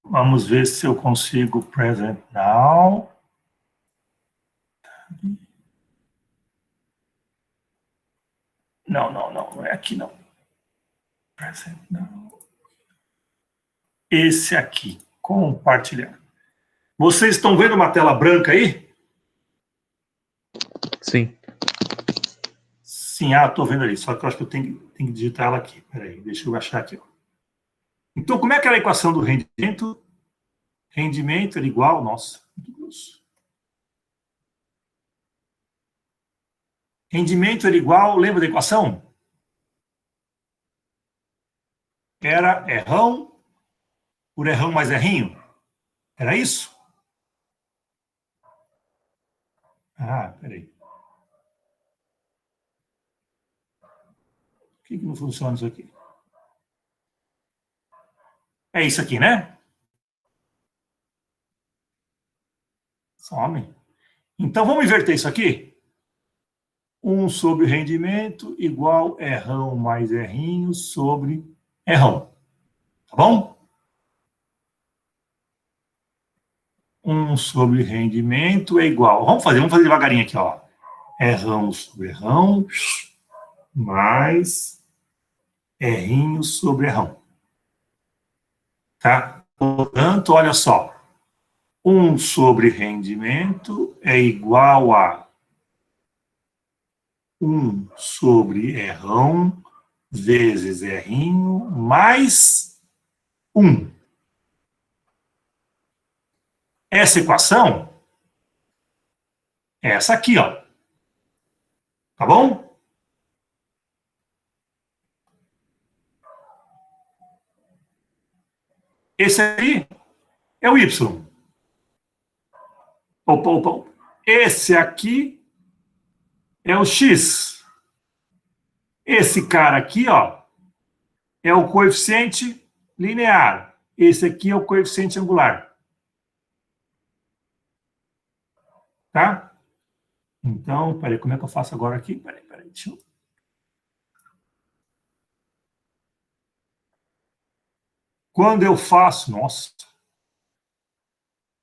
Vamos ver se eu consigo present now. Não é aqui não. Present now. Esse aqui, compartilhar. Vocês estão vendo uma tela branca aí? Sim. Sim, estou vendo ali, só que eu acho que eu tenho que digitar ela aqui. Espera aí, deixa eu achar aqui. Ó. Então, como é que era a equação do rendimento? Rendimento era igual... Nossa, muito grosso. Rendimento era igual... Lembra da equação? Era errão por errão mais errinho? Era isso? Peraí. Por que não funciona isso aqui? É isso aqui, né? Some. Então, vamos inverter isso aqui? 1 sobre rendimento igual errão mais errinho sobre errão. Tá bom? 1 sobre rendimento é igual... Vamos fazer devagarinho aqui, ó. Errão sobre errão mais errinho sobre errão. Tá? Portanto, olha só. 1 sobre rendimento é igual a 1 sobre errão vezes errinho mais 1. Essa equação é essa aqui, ó. Tá bom? Esse aqui é o Y. Opa. Esse aqui é o X. Esse cara aqui, ó, é o coeficiente linear. Esse aqui é o coeficiente angular. Tá? Então, peraí, como é que eu faço agora aqui? Peraí, deixa eu... Quando eu faço... Nossa!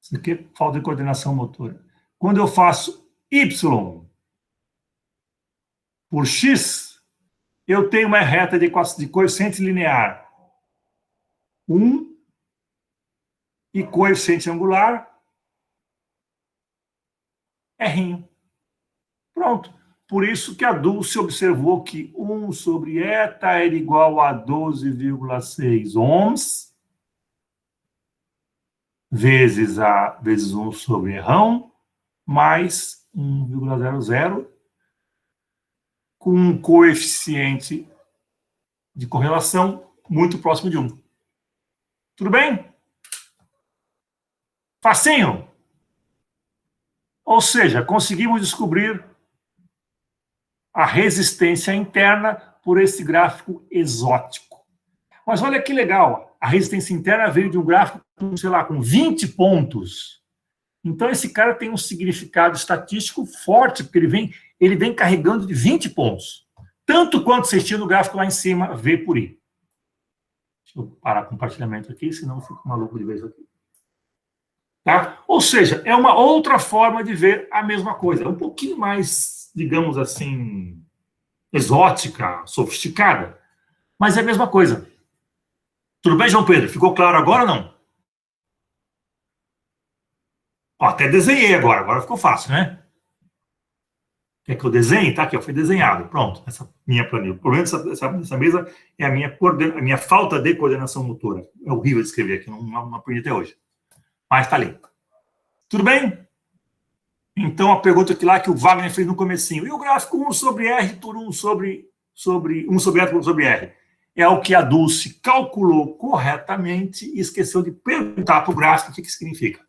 Isso aqui é falta de coordenação motora. Quando eu faço Y por X, eu tenho uma reta de coeficiente linear 1 e coeficiente angular errinho. Pronto. Por isso que a Dulce observou que 1 sobre eta era igual a 12,6 ohms vezes 1 sobre errão mais 1,00 com um coeficiente de correlação muito próximo de 1. Tudo bem? Facinho? Ou seja, conseguimos descobrir a resistência interna por esse gráfico exótico. Mas olha que legal, a resistência interna veio de um gráfico, sei lá, com 20 pontos. Então esse cara tem um significado estatístico forte, porque ele vem carregando de 20 pontos. Tanto quanto vocês tinham no gráfico lá em cima, V por I. Deixa eu parar o compartilhamento aqui, senão eu fico maluco de ver isso aqui. Tá? Ou seja, é uma outra forma de ver a mesma coisa. É um pouquinho mais, digamos assim, exótica, sofisticada, mas é a mesma coisa. Tudo bem, João Pedro? Ficou claro agora ou não? Ó, até desenhei agora ficou fácil, né? Quer que eu desenhe? Tá aqui, ó, foi desenhado. Pronto, essa minha planilha. O problema dessa mesa é a minha falta de coordenação motora. É horrível de escrever aqui, não aprendi até hoje. Mas tá ali. Tudo bem? Então, a pergunta que lá que o Wagner fez no comecinho. E o gráfico 1 sobre R por 1 sobre 1 sobre R por 1 sobre R? É o que a Dulce calculou corretamente e esqueceu de perguntar para o gráfico o que significa.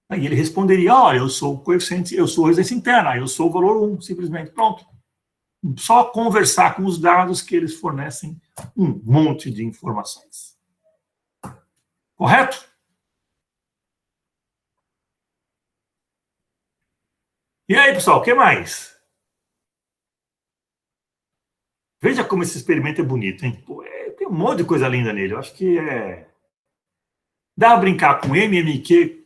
Aí ele responderia, olha, eu sou o coeficiente, eu sou a resistência interna, eu sou o valor 1, simplesmente, pronto. Só conversar com os dados que eles fornecem um monte de informações. Correto? E aí, pessoal, o que mais? Veja como esse experimento é bonito, hein? Pô, tem um monte de coisa linda nele. Eu acho que dá a brincar com MMQ.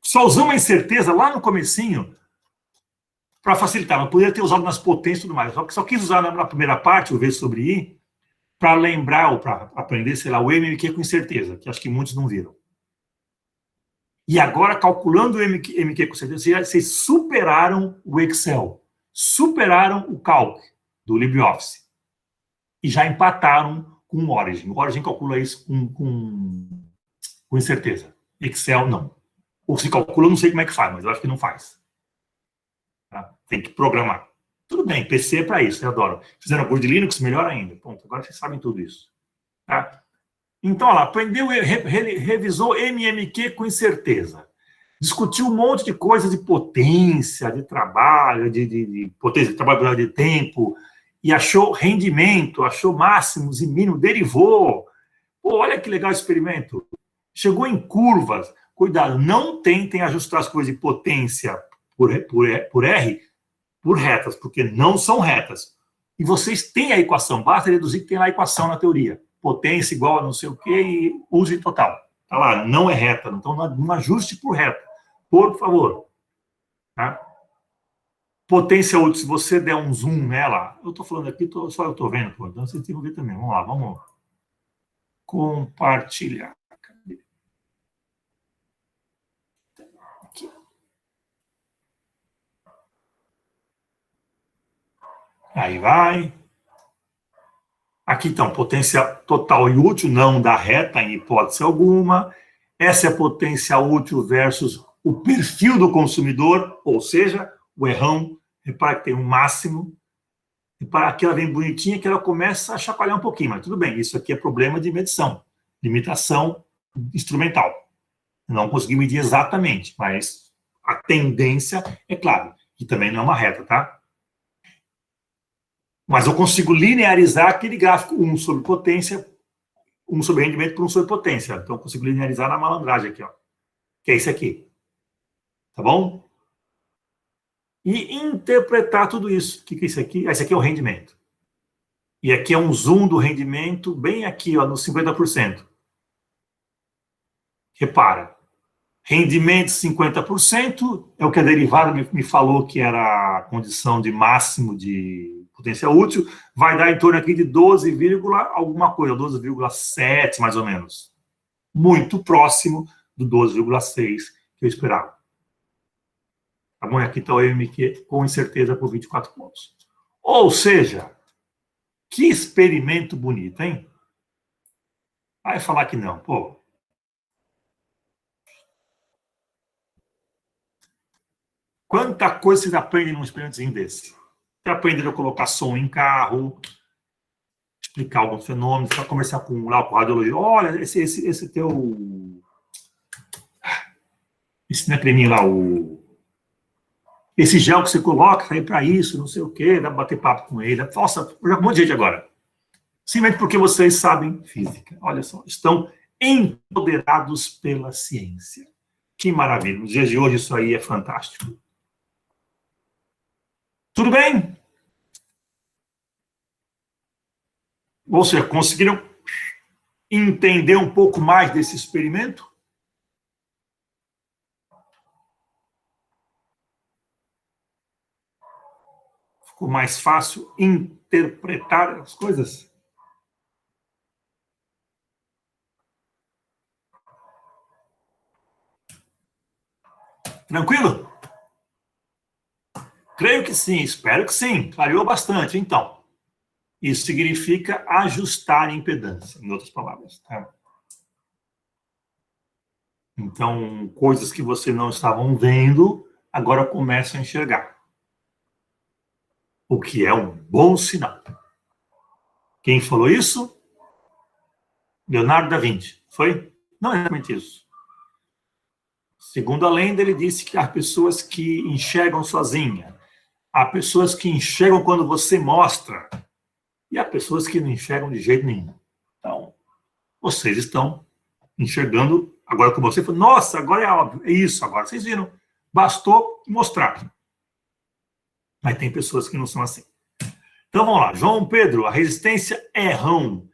Só usamos a incerteza lá no comecinho para facilitar. Mas poderia ter usado nas potências e tudo mais. Só quis usar na primeira parte, o V sobre I, para lembrar ou para aprender, sei lá, o MMQ com incerteza, que acho que muitos não viram. E agora, calculando o MQ com certeza, vocês superaram o Excel, superaram o Calc do LibreOffice e já empataram com o Origin. O Origin calcula isso com incerteza. Excel, não. Ou se calcula, eu não sei como é que faz, mas eu acho que não faz. Tá? Tem que programar. Tudo bem, PC é para isso, eu adoro. Fizeram curso de Linux, melhor ainda. Pronto, agora vocês sabem tudo isso. Tá? Então, olha lá, aprendeu, revisou MMQ com incerteza. Discutiu um monte de coisas de potência, de trabalho, de potência de trabalho de tempo, e achou rendimento, achou máximos e mínimos, derivou. Pô, olha que legal o experimento. Chegou em curvas. Cuidado, não tentem ajustar as coisas de potência por R por retas, porque não são retas. E vocês têm a equação, basta deduzir que tem lá a equação na teoria. Potência igual a não sei o quê e uso total. Tá lá, não é reta, então não ajuste por reta. Por favor. Tá? Potência útil, se você der um zoom nela, eu estou falando aqui, só eu estou vendo, pô, então vocês têm que ver também. Vamos lá, vamos compartilhar. Aqui. Aí vai. Aqui, então, potência total e útil, não dá reta em hipótese alguma. Essa é a potência útil versus o perfil do consumidor, ou seja, o errão. Repara que tem um máximo. Repara que ela vem bonitinha, que ela começa a chacoalhar um pouquinho, mas tudo bem, isso aqui é problema de medição, limitação instrumental. Não consegui medir exatamente, mas a tendência é claro, que também não é uma reta, tá? Mas eu consigo linearizar aquele gráfico 1 sobre potência, 1 sobre rendimento por 1 sobre potência. Então, eu consigo linearizar na malandragem aqui, ó. Que é esse aqui. Tá bom? E interpretar tudo isso. O que é isso aqui? Esse aqui é o rendimento. E aqui é um zoom do rendimento, bem aqui, ó, no 50%. Repara. Rendimento 50% é o que a derivada me falou que era a condição de máximo de potência útil, vai dar em torno aqui de 12, alguma coisa, 12,7 mais ou menos. Muito próximo do 12,6 que eu esperava. Tá bom? E aqui está o MQ com incerteza por 24 pontos. Ou seja, que experimento bonito, hein? Vai falar que não, pô. Quanta coisa vocês aprendem num experimentozinho desse? Você aprende a colocar som em carro, explicar alguns fenômenos, para conversar com o radiologista. Olha, esse teu... Esse não é creminho lá, esse gel que você coloca, tá aí para isso, não sei o quê, dá pra bater papo com ele. Nossa, um monte de gente agora. Simplesmente porque vocês sabem física. Olha só, estão empoderados pela ciência. Que maravilha. Nos dias de hoje isso aí é fantástico. Tudo bem? Ou seja, conseguiram entender um pouco mais desse experimento? Ficou mais fácil interpretar as coisas? Tranquilo? Creio que sim, espero que sim. Clareou bastante. Então, isso significa ajustar a impedância, em outras palavras. Tá? Então, coisas que você não estavam vendo, agora começam a enxergar. O que é um bom sinal. Quem falou isso? Leonardo da Vinci. Foi? Não é exatamente isso. Segundo a lenda, ele disse que há pessoas que enxergam sozinha. Há pessoas que enxergam quando você mostra. E há pessoas que não enxergam de jeito nenhum. Então, vocês estão enxergando agora com você. Nossa, agora é óbvio. É isso agora. Vocês viram. Bastou mostrar. Mas tem pessoas que não são assim. Então, vamos lá. João Pedro, a resistência é rão.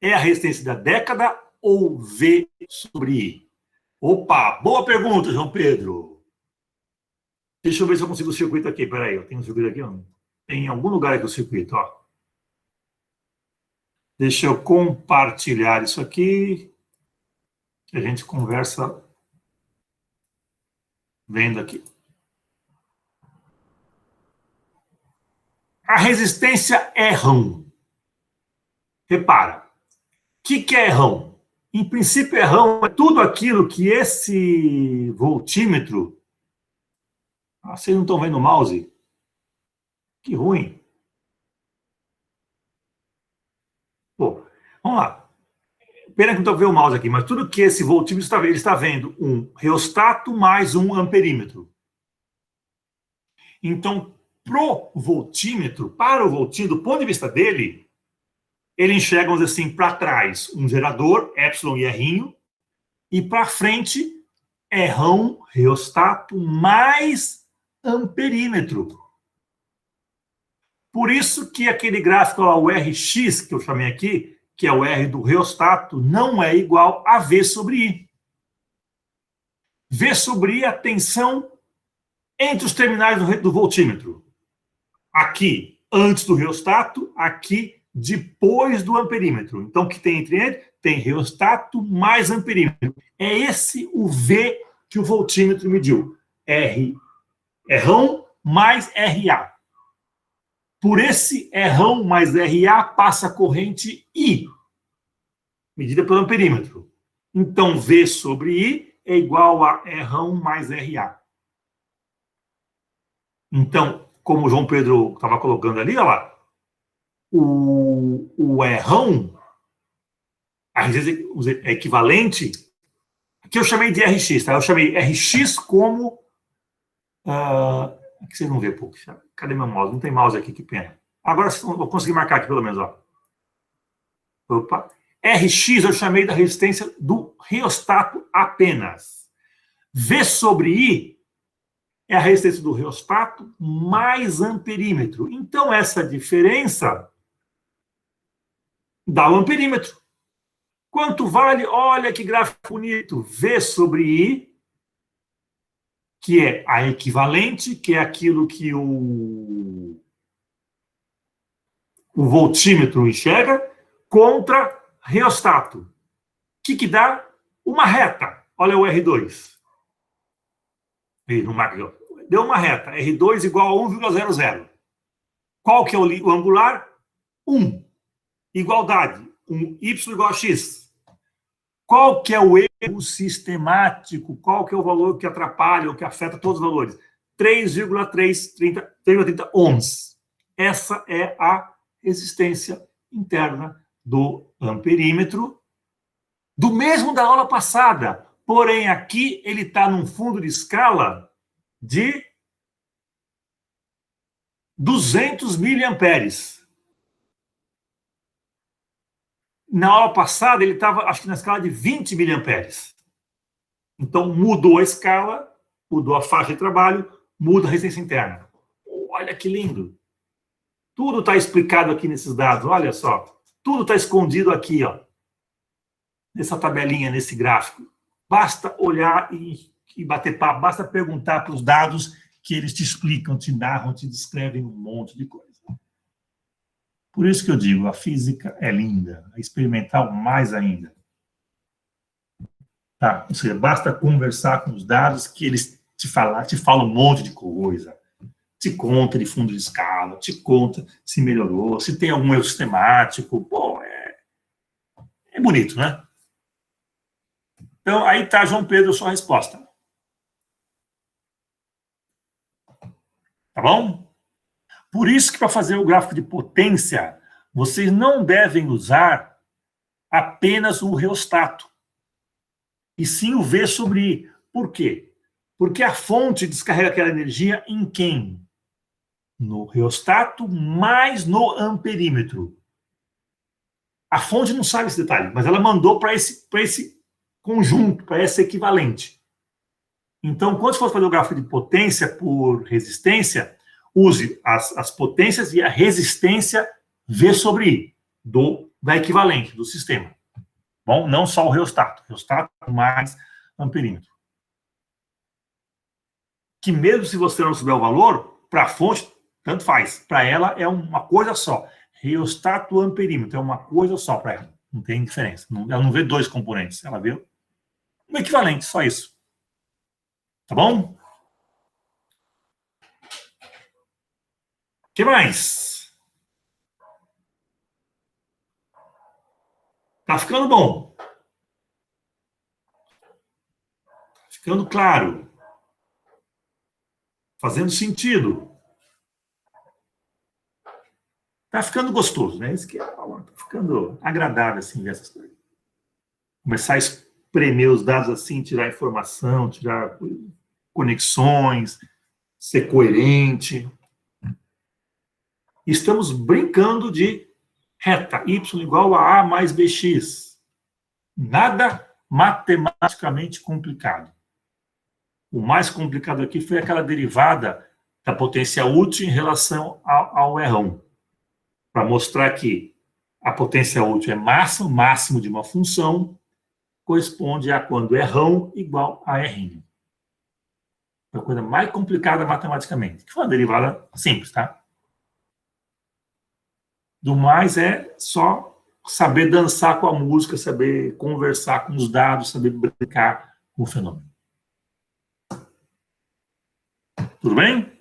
É a resistência da década ou V sobre I? Opa, boa pergunta, João Pedro. Deixa eu ver se eu consigo o circuito aqui. Peraí, eu tenho um circuito aqui. Tem em algum lugar aqui o circuito, ó. Deixa eu compartilhar isso aqui. Que a gente conversa vendo aqui. A resistência é rão. Repara. O que é rão? Em princípio, rão é tudo aquilo que esse voltímetro... Ah, vocês não estão vendo o mouse? Que ruim. Pô, vamos lá. Pena que não estou vendo o mouse aqui, mas tudo que esse voltímetro está vendo, ele está vendo um reostato mais um amperímetro. Então, para o voltímetro, do ponto de vista dele, ele enxerga, vamos dizer assim, para trás um gerador, epsilon e errinho, e para frente, errão, reostato, mais amperímetro. Por isso que aquele gráfico lá, o RX, que eu chamei aqui, que é o R do reostato, não é igual a V sobre I. V sobre I é a tensão entre os terminais do voltímetro. Aqui, antes do reostato, aqui, depois do amperímetro. Então, o que tem entre eles? Tem reostato mais amperímetro. É esse o V que o voltímetro mediu. R rão mais RA. Por esse rão mais RA passa a corrente I, medida pelo amperímetro. Então, V sobre I é igual a rão mais RA. Então, como o João Pedro estava colocando ali, olha lá, o rão, às vezes é equivalente, que eu chamei de RX, tá? Eu chamei RX como... aqui vocês não vê, pô. Cadê meu mouse? Não tem mouse aqui, que pena. Agora eu vou conseguir marcar aqui, pelo menos, ó. Opa. RX eu chamei da resistência do reostato apenas. V sobre I é a resistência do reostato mais amperímetro. Então, essa diferença dá o amperímetro. Quanto vale? Olha que gráfico bonito. V sobre I, que é a equivalente, que é aquilo que o voltímetro enxerga, contra reostato. O que dá? Uma reta. Olha o R2. Deu uma reta. R2 igual a 1,00. Qual que é o angular? 1. Igualdade. Y igual a X. Qual que é o erro sistemático? Qual que é o valor que atrapalha ou que afeta todos os valores? 3,330 ohms. Essa é a resistência interna do amperímetro, do mesmo da aula passada. Porém, aqui ele está num fundo de escala de 200 miliamperes. Na aula passada, ele estava, acho que na escala de 20 miliamperes. Então, mudou a escala, mudou a faixa de trabalho, muda a resistência interna. Olha que lindo. Tudo está explicado aqui nesses dados, olha só. Tudo está escondido aqui, ó. Nessa tabelinha, nesse gráfico. Basta olhar e bater papo, basta perguntar para os dados que eles te explicam, te narram, te descrevem um monte de coisa. Por isso que eu digo, a física é linda, a experimental mais ainda. Tá? Ou seja, basta conversar com os dados que eles te falam um monte de coisa. Te conta de fundo de escala, te conta se melhorou, se tem algum erro sistemático. Pô, é bonito, né? Então, aí tá, João Pedro, a sua resposta. Tá bom? Por isso que para fazer o gráfico de potência, vocês não devem usar apenas o reostato, e sim o V sobre I. Por quê? Porque a fonte descarrega aquela energia em quem? No reostato mais no amperímetro. A fonte não sabe esse detalhe, mas ela mandou para esse conjunto, para esse equivalente. Então, quando for fazer o gráfico de potência por resistência, use as potências e a resistência V sobre I, da equivalente, do sistema. Bom, não só o reostato mais amperímetro. Que mesmo se você não souber o valor, para a fonte, tanto faz. Para ela é uma coisa só. Reostato amperímetro é uma coisa só para ela. Não tem diferença. Ela não vê dois componentes. Ela vê um equivalente, só isso. Tá bom? O que mais? Tá ficando bom. Ficando claro. Fazendo sentido. Tá ficando gostoso, né? Isso que é, tá ficando agradável, assim, ver essas coisas. Começar a espremer os dados assim, tirar informação, tirar conexões, ser coerente. Estamos brincando de reta, y igual a mais bx. Nada matematicamente complicado. O mais complicado aqui foi aquela derivada da potência útil em relação ao errão. Para mostrar que a potência útil é máximo de uma função, corresponde a quando errão igual a R. É a coisa mais complicada matematicamente. Que foi uma derivada simples, tá? Do mais é só saber dançar com a música, saber conversar com os dados, saber brincar com o fenômeno. Tudo bem?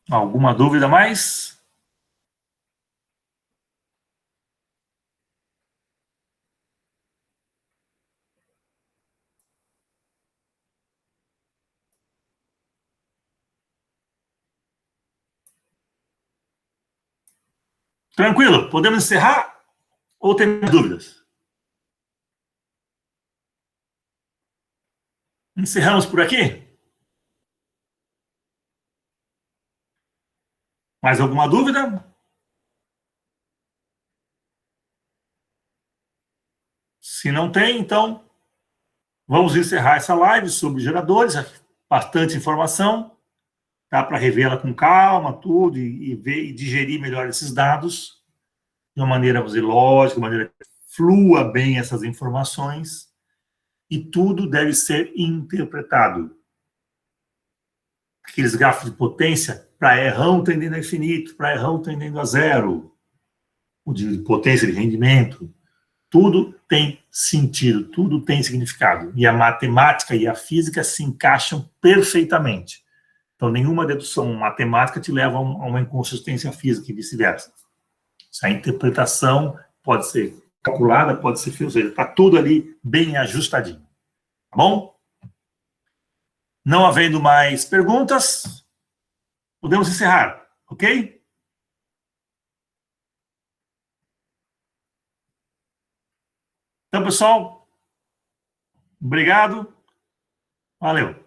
Alguma dúvida mais? Tranquilo? Podemos encerrar? Ou tem mais dúvidas? Encerramos por aqui? Mais alguma dúvida? Se não tem, então vamos encerrar essa live sobre geradores. Bastante informação. Dá para revê-la com calma, tudo, e ver e digerir melhor esses dados de uma maneira, vamos dizer, lógica, de uma maneira que flua bem essas informações. E tudo deve ser interpretado. Aqueles gráficos de potência, para errão tendendo a infinito, para errão tendendo a zero, o de potência de rendimento, tudo tem sentido, tudo tem significado. E a matemática e a física se encaixam perfeitamente. Então, nenhuma dedução matemática te leva a uma inconsistência física e vice-versa. A interpretação pode ser calculada, pode ser feita, ou seja, está tudo ali bem ajustadinho. Tá bom? Não havendo mais perguntas, podemos encerrar, ok? Então, pessoal, obrigado. Valeu.